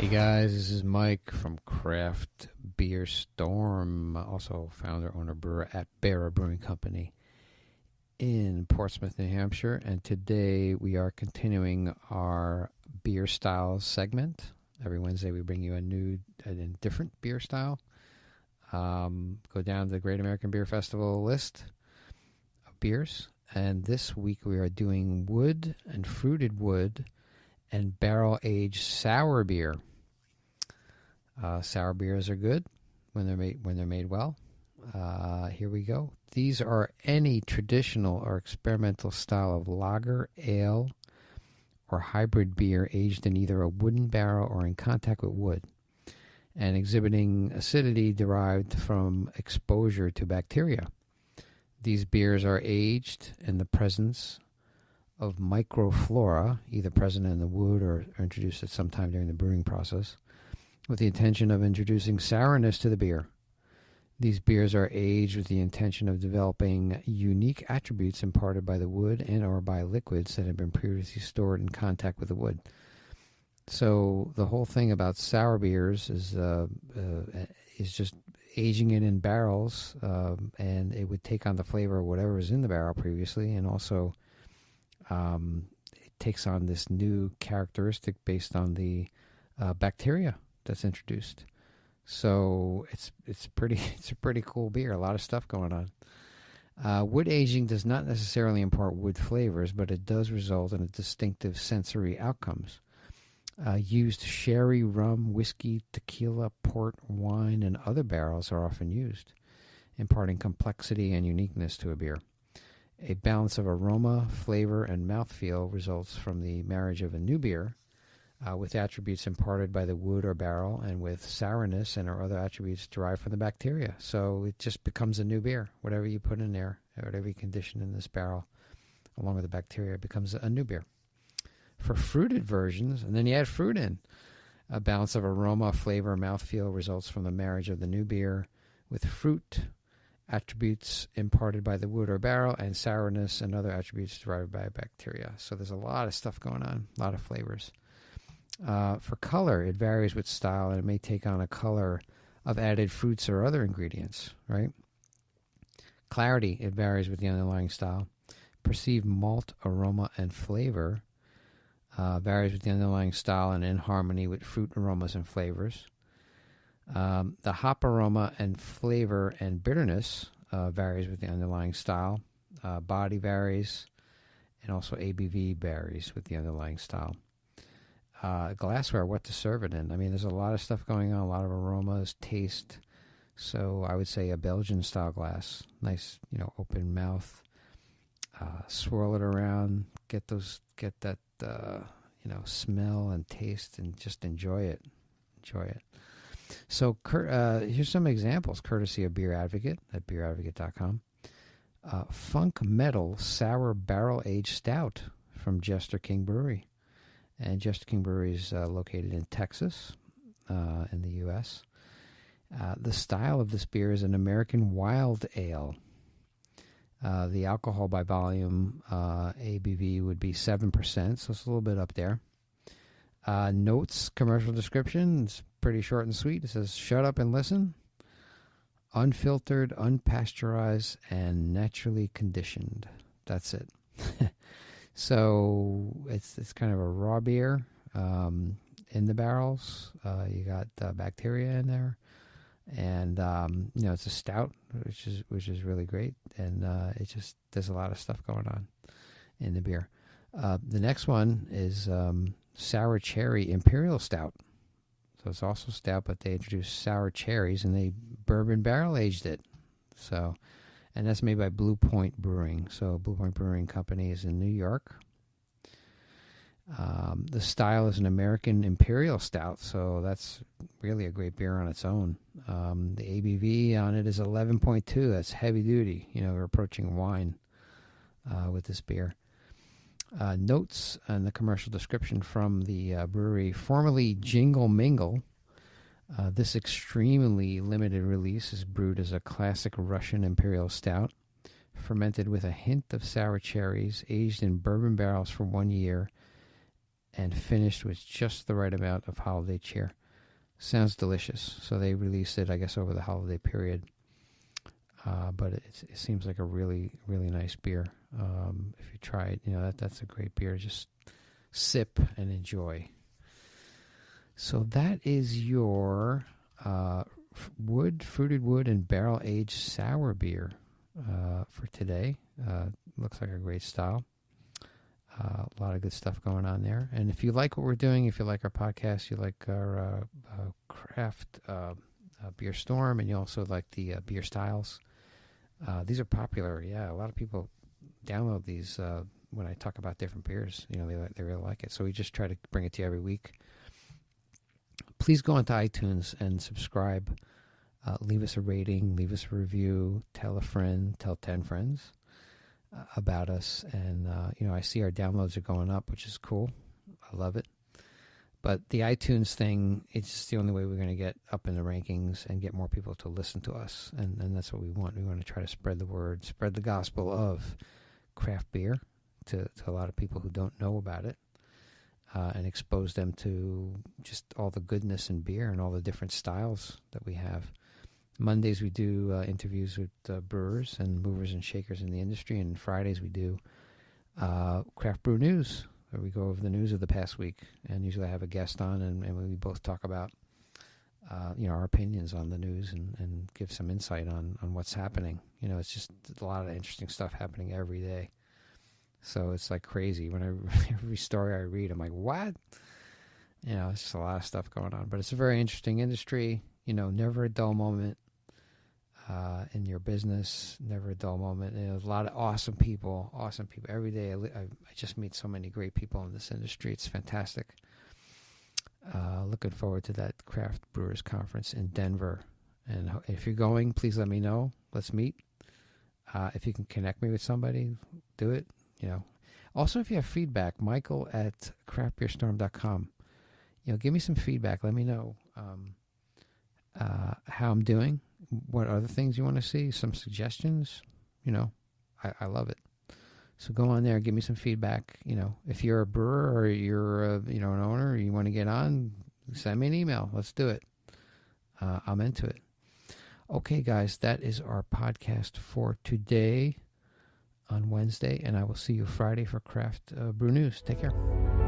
Hey guys, this is Mike from Craft Beer Storm, also founder, owner, brewer at Bearer Brewing Company in Portsmouth, New Hampshire. And today we are continuing our beer styles segment. Every Wednesday we bring you a new and different beer style. Go down to the Great American Beer Festival list of beers. And this week we are doing wood and fruited wood and barrel-aged sour beer. Sour beers are good when they're made well. Here we go. These are any traditional or experimental style of lager, ale, or hybrid beer aged in either a wooden barrel or in contact with wood, and exhibiting acidity derived from exposure to bacteria. These beers are aged in the presence of microflora, either present in the wood or introduced at some time during the brewing process, with the intention of introducing sourness to the beer. These beers are aged with the intention of developing unique attributes imparted by the wood and or by liquids that have been previously stored in contact with the wood. So the whole thing about sour beers is just aging it in barrels, and it would take on the flavor of whatever was in the barrel previously, and also it takes on this new characteristic based on the bacteria that's introduced. So it's a pretty cool beer. A lot of stuff going on. Wood aging does not necessarily impart wood flavors, but it does result in a distinctive sensory outcomes. Used sherry, rum, whiskey, tequila, port, wine, and other barrels are often used, imparting complexity and uniqueness to a beer. A balance of aroma, flavor, and mouthfeel results from the marriage of a new beer with attributes imparted by the wood or barrel, and with sourness and or other attributes derived from the bacteria. So it just becomes a new beer. Whatever you put in there, whatever you condition in this barrel, along with the bacteria, it becomes a new beer. For fruited versions, and then you add fruit in, a balance of aroma, flavor, mouthfeel results from the marriage of the new beer with fruit, attributes imparted by the wood or barrel, and sourness and other attributes derived by bacteria. So there's a lot of stuff going on, a lot of flavors. For color, it varies with style, and it may take on a color of added fruits or other ingredients, right? Clarity, it varies with the underlying style. Perceived malt, aroma, and flavor varies with the underlying style and in harmony with fruit aromas and flavors. The hop aroma and flavor and bitterness varies with the underlying style. Body varies, and also ABV varies with the underlying style. Glassware, what to serve it in. I mean, there's a lot of stuff going on, a lot of aromas, taste. So I would say a Belgian style glass, nice, open mouth. Swirl it around, get that, smell and taste, and just enjoy it. So here's some examples, courtesy of Beer Advocate at beeradvocate.com. Funk Metal Sour Barrel Aged Stout from Jester King Brewery. And Jester King Brewery is located in Texas, in the U.S. The style of this beer is an American wild ale. The alcohol by volume ABV would be 7%, so it's a little bit up there. Notes, commercial description, it's pretty short and sweet. It says, shut up and listen. Unfiltered, unpasteurized, and naturally conditioned. That's it. So it's kind of a raw beer in the barrels. You got bacteria in there, and it's a stout, which is really great, and there's a lot of stuff going on in the beer. The next one is Sour Cherry Imperial Stout. So it's also stout, but they introduced sour cherries and they bourbon barrel aged it. So. And that's made by Blue Point Brewing. So Blue Point Brewing Company is in New York. The style is an American Imperial Stout, so that's really a great beer on its own. The ABV on it is 11.2. That's heavy duty. We're approaching wine with this beer. Notes and the commercial description from the brewery, formerly Jingle Mingle. This extremely limited release is brewed as a classic Russian Imperial Stout, fermented with a hint of sour cherries, aged in bourbon barrels for 1 year, and finished with just the right amount of holiday cheer. Sounds delicious. So they released it, I guess, over the holiday period. But it seems like a really, really nice beer. If you try it, that's a great beer. Just sip and enjoy. So that is your fruited wood, and barrel-aged sour beer for today. Looks like a great style. A lot of good stuff going on there. And if you like what we're doing, if you like our podcast, you like our craft beer storm, and you also like the beer styles, these are popular. Yeah, a lot of people download these when I talk about different beers. They really like it. So we just try to bring it to you every week. Please go onto iTunes and subscribe. Leave us a rating, leave us a review, tell a friend, tell 10 friends about us. And, I see our downloads are going up, which is cool. I love it. But the iTunes thing, it's just the only way we're going to get up in the rankings and get more people to listen to us. And that's what we want. We want to try to spread the word, spread the gospel of craft beer to a lot of people who don't know about it. And expose them to just all the goodness in beer and all the different styles that we have. Mondays we do interviews with brewers and movers and shakers in the industry, and Fridays we do craft brew news, where we go over the news of the past week. And usually I have a guest on, and we both talk about our opinions on the news and give some insight on what's happening. It's just a lot of interesting stuff happening every day. So it's like crazy. Every story I read, I'm like, what? It's just a lot of stuff going on. But it's a very interesting industry. Never a dull moment in your business. Never a dull moment. A lot of awesome people. Every day I just meet so many great people in this industry. It's fantastic. Looking forward to that Craft Brewers Conference in Denver. And if you're going, please let me know. Let's meet. If you can connect me with somebody, do it. Also, if you have feedback, Michael at craftbeerstorm.com. Give me some feedback. Let me know how I'm doing. What other things you want to see? Some suggestions. I love it. So go on there, give me some feedback. If you're a brewer or you're an owner, you want to get on, send me an email. Let's do it. I'm into it. Okay, guys, that is our podcast for today on Wednesday, and I will see you Friday for Craft Brew News. Take care.